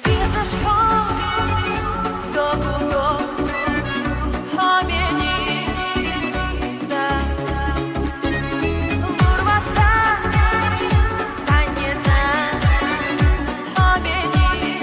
Wierzysz do długo pamięci Urwa stanie za pamięci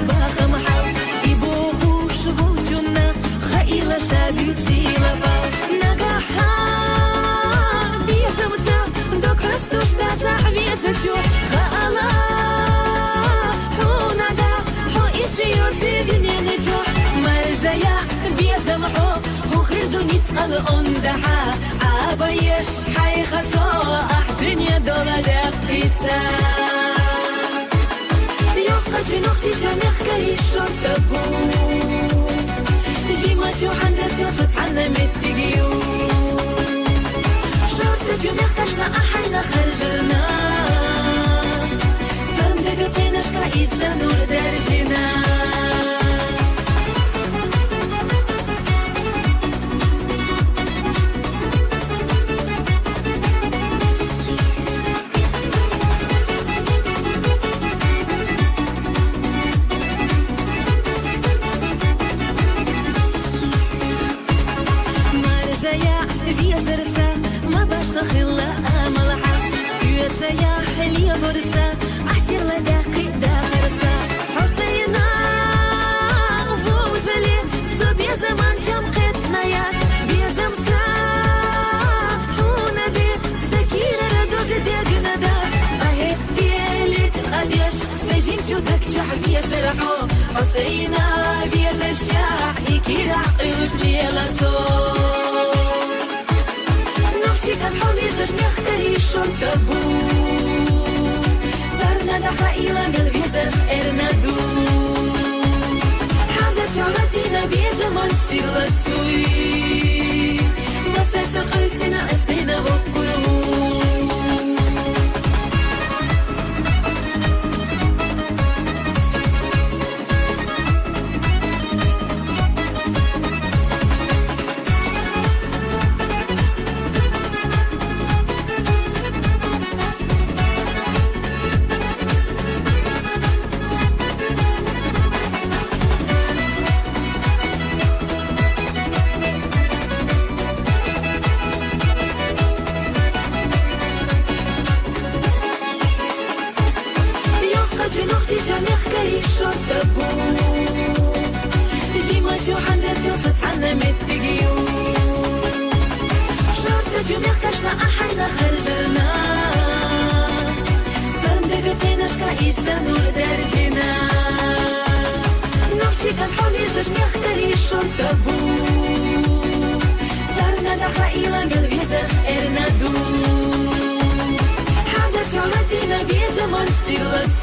باخم حاو يبوغو شغلتنا خير شابيتي لباو نجاحا بيزمتا دوك رستوش تاتح بيزتشو خالا حو ندا حو إسيو تيدني نجوح مرزايا بيزمحو هو خير دونيت الأندحا عابيش حي خصو أحدنيا دولا لقيسا نختي جامع كاي الشرطة جيما جوحان درجة تتعلم الدقيون شرطة جامع كاشنا أحينا خرجنا صندق فيناش كايسا نور درجنا فيا درسة ما باش تخلى ملحة سيوة يا حلية برسة أحسن لداقي دارسة حسينا وفوزلي صبيا زمان جمقت نيات بيا زمتا حونا بي سكينة ردوك ديقنا دار أهي ديالي تقديش سجين جودك جحبيا سرحو حسينا بيا زشاح يكير عقيوش ليلا صوت كان حومي زشميخ كري الشرطة بو صارنا دخائلة قلبي زرخ إرنادو حاجة جعلتنا بيزمان سيغة سوي مسات قلسنا أسينا وقلو نختي جامع كاي الشرطة بو جيما جوحان درجة تتعلم الدقيون شرطة جامع كاشنا أحينا خرجنا صندق فيناش كايسا نور درجنا نختي كان حومي زجميخ كاي الشرطة بو صارنا دخائلة قلبي زرخ إرنادو حاجة جعلتنا بيزمان سيغة